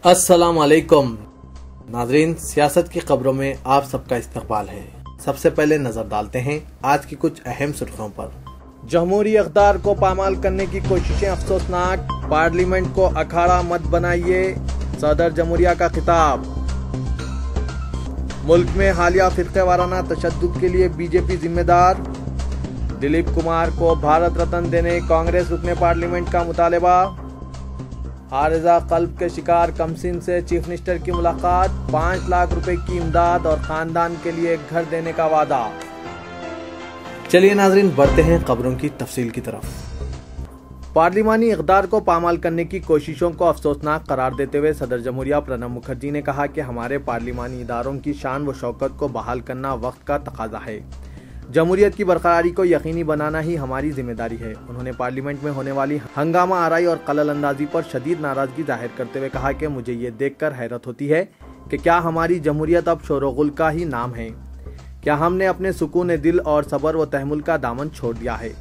अस्सलाम वालेकुम नाज़रीन, सियासत की खबरों में आप सबका इस्तकबाल है। सबसे पहले नजर डालते हैं आज की कुछ अहम सुर्खियों पर। जमहूरी इक़्तिदार को पामाल करने की कोशिशें अफसोसनाक, पार्लियामेंट को अखाड़ा मत बनाइए, सदर जमहूरिया का खिताब। मुल्क में हालिया फिरके वाराना तशद्दुद के लिए बीजेपी जिम्मेदार, दिलीप कुमार को भारत रत्न देने कांग्रेस रुकने पार्लियामेंट का मुतालबा। आरिज़ा क़ल्ब के शिकार कमसिन से चीफ मिनिस्टर की मुलाकात, 5 लाख रुपए की इमदाद और खानदान के लिए एक घर देने का वादा। चलिए नाजरीन, बढ़ते हैं खबरों की तफसील की तरफ। पार्लिमानी इक़्तिदार को पामाल करने की कोशिशों को अफसोसनाक करार देते हुए सदर जमहूरिया प्रणब मुखर्जी ने कहा कि हमारे पार्लिमानी इदारों की शान व शौकत को बहाल करना वक्त का तकाजा है। जमहूरियत की बरकरारी को यकीनी बनाना ही हमारी जिम्मेदारी है। उन्होंने पार्लियामेंट में होने वाली हंगामा आराई और कलल अंदाजी पर शदीद नाराजगी जाहिर करते हुए कहा कि मुझे ये देखकर हैरत होती है कि क्या हमारी जमहूरियत अब शोरगुल का ही नाम है। क्या हमने अपने सुकून दिल और सब्र व तहमुल का दामन छोड़ दिया है।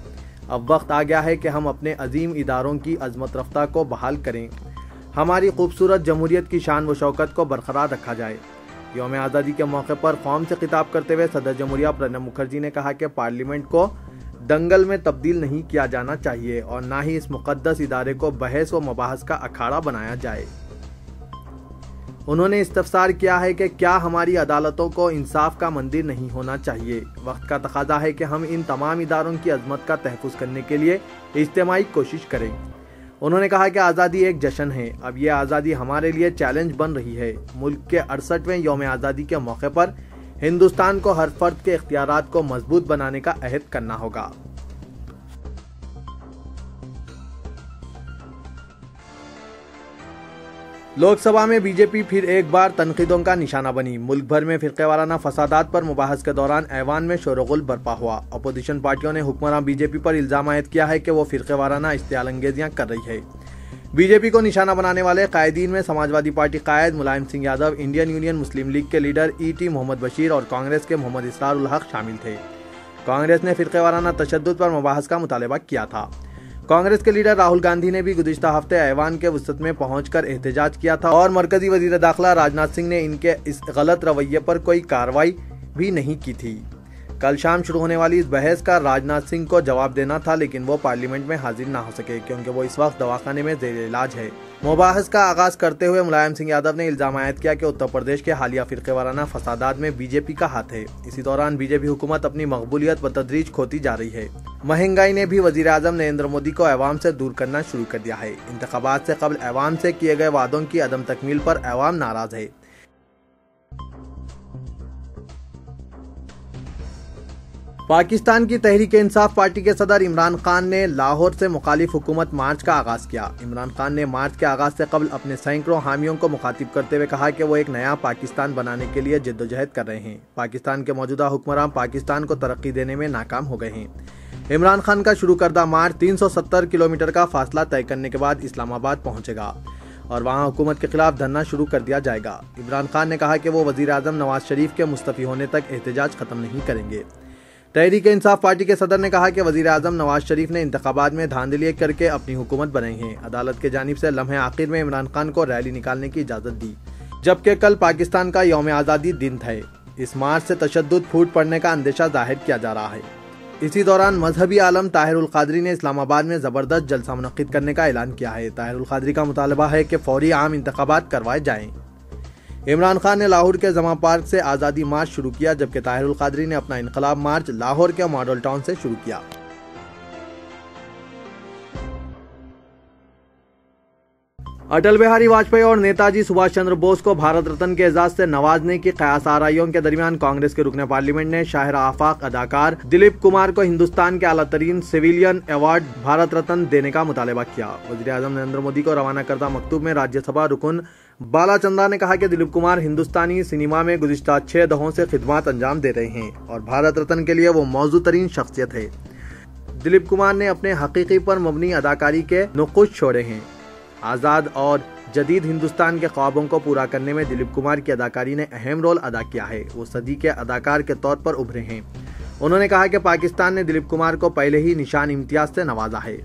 अब वक्त आ गया है कि हम अपने अजीम इदारों की अजमत रफ्ता को बहाल करें। हमारी खूबसूरत जमहूरियत की शान व शौकत को बरकरार रखा जाए। यौम आज़ादी के मौके पर कौम से खिताब करते हुए सदर जमहूरिया प्रणब मुखर्जी ने कहा कि पार्लियामेंट को दंगल में तब्दील नहीं किया जाना चाहिए और न ही इस मुक़द्दस इदारे को बहस व मबाहस का अखाड़ा बनाया जाए। उन्होंने इस्तफसार किया है कि क्या हमारी अदालतों को इंसाफ का मंदिर नहीं होना चाहिए। वक्त का तकाजा है कि हम इन तमाम इदारों की अजमत का तहफ़्फ़ुज़ करने के लिए इज्तिमाई कोशिश करें। उन्होंने कहा कि आज़ादी एक जश्न है, अब यह आज़ादी हमारे लिए चैलेंज बन रही है। मुल्क के 68वें यौम आज़ादी के मौके पर हिंदुस्तान को हर फर्द के इख्तियारात को मजबूत बनाने का अहद करना होगा। लोकसभा में बीजेपी फिर एक बार तनकीदों का निशाना बनी। मुल्क भर में फिरक़ेवाराना फसादात पर मुबाहस के दौरान ऐवान में शोरगुल बरपा हुआ। अपोजिशन पार्टियों ने हुक्मरान बीजेपी पर इल्जाम आयद किया है कि वो फिरक़ेवाराना इश्तियाल अंगेजियां कर रही है। बीजेपी को निशाना बनाने वाले कायदीन में समाजवादी पार्टी कायद मुलायम सिंह यादव, इंडियन यूनियन मुस्लिम लीग के लीडर ET मोहम्मद बशीर और कांग्रेस के मोहम्मद इसरार उल हक शामिल थे। कांग्रेस ने फिरक़ेवाराना तशद्दुद पर मुबाहस का मुतालबा किया था। कांग्रेस के लीडर राहुल गांधी ने भी गुज़िश्ता हफ्ते ऐवान के वसत में पहुंचकर एहतजाज किया था और मरकजी वज़ीर दाखिला राजनाथ सिंह ने इनके इस गलत रवैये पर कोई कार्रवाई भी नहीं की थी। कल शाम शुरू होने वाली इस बहस का राजनाथ सिंह को जवाब देना था, लेकिन वो पार्लियामेंट में हाजिर ना हो सके क्योंकि वो इस वक्त दवाखाने में ज़ेर इलाज है। मुबाहस का आगाज करते हुए मुलायम सिंह यादव ने इल्जाम आयद किया कि उत्तर प्रदेश के हालिया फिरक़ेवाराना फसादात में बीजेपी का हाथ है। इसी दौरान बीजेपी हुकूमत अपनी मकबूलियत बतदरीज खोती जा रही है। महंगाई ने भी वज़ीर आज़म नरेंद्र मोदी को अवाम से दूर करना शुरू कर दिया है। इंतखाबात से कबल अवाम से किए गए वादों की अदम तकमील पर अवाम नाराज है। पाकिस्तान की तहरीक इंसाफ पार्टी के सदर इमरान खान ने लाहौर से मुखालिफ हुकूमत मार्च का आगाज किया। इमरान खान ने मार्च के आगाज से कबल अपने सैकड़ों हामियों को मुखातिब करते हुए कहा कि वो एक नया पाकिस्तान बनाने के लिए जद्दोजहद कर रहे हैं। पाकिस्तान के मौजूदा हुक्मरान पाकिस्तान को तरक्की देने में नाकाम हो गए हैं। इमरान खान का शुरू करदा मार्च 370 किलोमीटर का फासला तय करने के बाद इस्लामाबाद पहुंचेगा और वहां हुकूमत के खिलाफ धरना शुरू कर दिया जाएगा। इमरान खान ने कहा कि वो वज़ीर आज़म नवाज शरीफ के मुस्तफ़ी होने तक एहतजाज खत्म नहीं करेंगे। तहरीक इंसाफ पार्टी के सदर ने कहा कि वज़ीर आज़म नवाज शरीफ ने इंतखाबात में धांधली करके अपनी हुकूमत बनाई है। अदालत के जानिब से लम्हे आखिर में इमरान खान को रैली निकालने की इजाज़त दी, जबकि कल पाकिस्तान का यौम आज़ादी दिन था। इस मार्च से तशद्दुद फूट पड़ने का अंदेशा जाहिर किया जा रहा है। इसी दौरान मजहबी आलम ताहिर उल क़ादरी ने इस्लामाबाद में ज़बरदस्त जलसा मुनक़्क़िद करने का ऐलान किया है। ताहिर उल क़ादरी का मुतालबा है कि फौरी आम इंतखाबात करवाए जाएँ। इमरान खान ने लाहौर के जमा पार्क से आज़ादी मार्च शुरू किया, जबकि ताहिर उल क़ादरी ने अपना इनकलाब मार्च लाहौर के मॉडल टाउन से शुरू किया। अटल बिहारी वाजपेयी और नेताजी सुभाष चंद्र बोस को भारत रत्न के एजाज से नवाजने की कयास आराइयों के दरमियान कांग्रेस के रुकने पार्लियामेंट ने शाहिर आफाक अदाकार दिलीप कुमार को हिंदुस्तान के आला तरीन सिविलियन अवार्ड भारत रत्न देने का मुतालबा किया। वज़ीर आज़म नरेंद्र मोदी को रवाना करदा मकतूब में राज्यसभा रुकन बाला चंदा ने कहा कि दिलीप कुमार हिंदुस्तानी सिनेमा में गुज़िश्ता 6 दहाकों से खिदमत अंजाम दे रहे हैं और भारत रत्न के लिए वो मौजू तरीन शख्सियत है। दिलीप कुमार ने अपने हकीकी पर मबनी अदाकारी के नुक़ुश छोड़े हैं। आज़ाद और जदीद हिंदुस्तान के ख्वाबों को पूरा करने में दिलीप कुमार की अदाकारी ने अहम रोल अदा किया है। वो सदी के अदाकार के तौर पर उभरे हैं। उन्होंने कहा कि पाकिस्तान ने दिलीप कुमार को पहले ही निशान इम्तियाज से नवाजा है।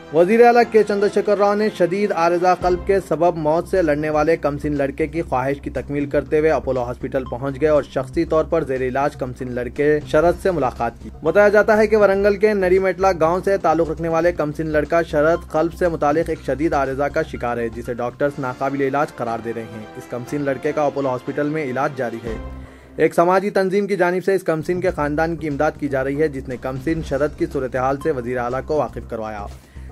वजीर आला के चंद्रशेखर राव ने शदीद आरिजा कल्ब के सबब मौत से लड़ने वाले कमसिन लड़के की ख्वाहिश की तकमील करते हुए अपोलो हॉस्पिटल पहुंच गए और शख्सी तौर पर जेर इलाज कमसिन लड़के शरद से मुलाकात की। बताया जाता है कि वरंगल के नरीमेटला गांव से ताल्लुक रखने वाले कमसिन लड़का शरद कल्ब से मुतालिक एक शदीद आरिजा का शिकार है, जिसे डॉक्टर्स नाकाबिल इलाज करार दे रहे हैं। इस कमसिन लड़के का अपोलो हॉस्पिटल में इलाज जारी है। एक समाजी तंजीम की जानिब से इस कमसिन के खानदान की इमदाद की जा रही है, जिसने कमसिन शरद की सूरत हाल से वजीर आला को वाकिफ करवाया।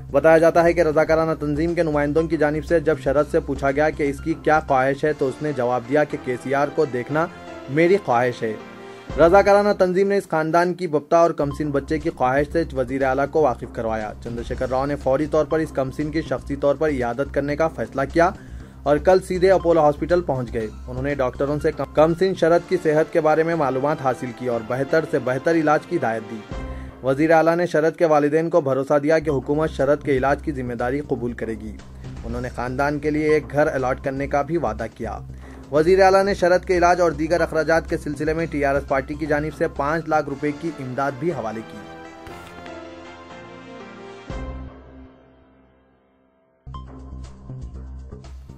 बताया जाता है कि रज़ाकाराना तंजीम के नुमाइंदों की जानिब से जब शरद से पूछा गया कि इसकी क्या ख्वाहिश है तो उसने जवाब दिया कि KCR को देखना मेरी ख्वाहिश है। रज़ाकाराना तंजीम ने इस खानदान की बप्ता और कमसिन बच्चे की ख्वाहिश से वजीर आला को वाकिफ करवाया। चंद्रशेखर राव ने फौरी तौर पर इस कमसिन की शख्सी तौर पर इयादत करने का फैसला किया और कल सीधे अपोलो हॉस्पिटल पहुंच गए। उन्होंने डॉक्टरों से कमसिन शरद की सेहत के बारे में मालूमात हासिल की और बेहतर से बेहतर इलाज की हिदायत दी। वजीर आला ने शरद के वालिदैन को भरोसा दिया कि हुकूमत शरद के इलाज की जिम्मेदारी कबूल करेगी। उन्होंने खानदान के लिए एक घर अलॉट करने का भी वादा किया। वजीर आला ने शरद के इलाज और दीगर अखराजात के सिलसिले में TRS पार्टी की जानिब से 5 लाख रुपए की इमदाद भी हवाले की।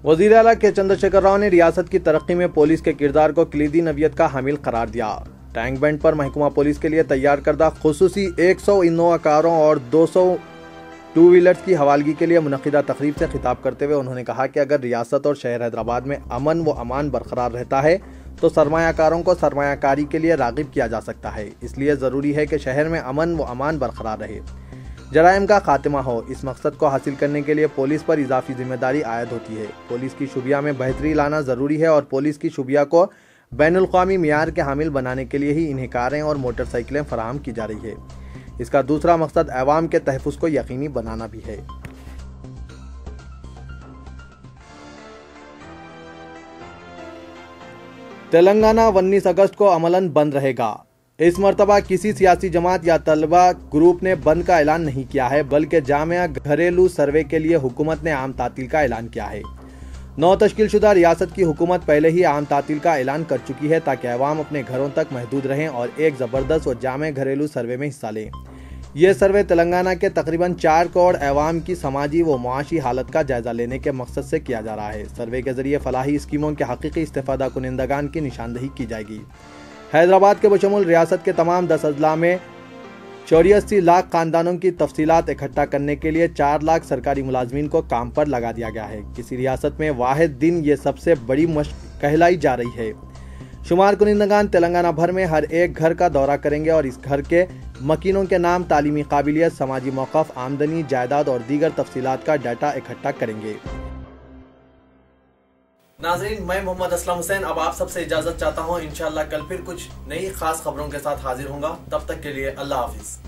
वजीर आला के चंद्रशेखर राव ने रियासत की तरक्की में पुलिस के किरदार को कलीदी नवियत का हामिल करार दिया। टैंक बैंड पर महकमा पुलिस के लिए तैयार करदा खुसूसी 100 इनोवा कारों और 200 टू व्हीलर्स की हवालगी के लिए मुनक़िदा तकरीब से खिताब करते हुए उन्होंने कहा कि अगर रियासत और शहर हैदराबाद में अमन व अमान बरकरार रहता है तो सरमायाकारों को सरमायाकारी के लिए राग़िब किया जा सकता है। इसलिए ज़रूरी है कि शहर में अमन व अमान बरकरार रहे, जराइम का खात्मा हो। इस मकसद को हासिल करने के लिए पुलिस पर इजाफी जिम्मेदारी आयद होती है। पुलिस की शुबिया में बेहतरी लाना ज़रूरी है और पुलिस की शुबिया को बैनुल-अक़वामी मियार के हामिल बनाने के लिए ही इन्हें कारें और मोटरसाइकिलें फराहम की जा रही है। इसका दूसरा मकसद अवाम के तहफ़्फ़ुज़ को यकीनी बनाना भी है। तेलंगाना 19 अगस्त को अमलन बंद रहेगा। इस मरतबा किसी सियासी जमात या तलबा ग्रुप ने बंद का ऐलान नहीं किया है, बल्कि जामिया घरेलू सर्वे के लिए हुकूमत ने आम तातील का ऐलान किया है। 9 तश्कीलशुदा रियासत की हुकूमत पहले ही आम तातील का ऐलान कर चुकी है ताकि अवाम अपने घरों तक महदूद रहें और एक ज़बरदस्त और जामे घरेलू सर्वे में हिस्सा लें। यह सर्वे तेलंगाना के तकरीबन 4 करोड़ अवाम की समाजी व मुआशी हालत का जायजा लेने के मकसद से किया जा रहा है। सर्वे के जरिए फलाही स्कीमों के हकीकी इस्तेफादा कुनिंदगान की निशानदही की जाएगी। हैदराबाद के बशमुल रियासत के तमाम 10 अजला में 84 लाख खानदानों की तफसीलात इकट्ठा करने के लिए 4 लाख सरकारी मुलाजमीन को काम पर लगा दिया गया है। किसी रियासत में वाहिद दिन ये सबसे बड़ी मशक़ कहलाई जा रही है। शुमार कुनिंदगान तेलंगाना भर में हर एक घर का दौरा करेंगे और इस घर के मकीनों के नाम, तालीमी काबिलियत, समाजी मौक़िफ़, आमदनी, जायदाद और दीगर तफसीलात का डाटा इकट्ठा करेंगे। नाज़रीन, मैं मोहम्मद असलम हुसैन अब आप सबसे इजाज़त चाहता हूँ। इंशाअल्लाह कल फिर कुछ नई खास खबरों के साथ हाजिर होऊंगा। तब तक के लिए अल्लाह हाफिज़।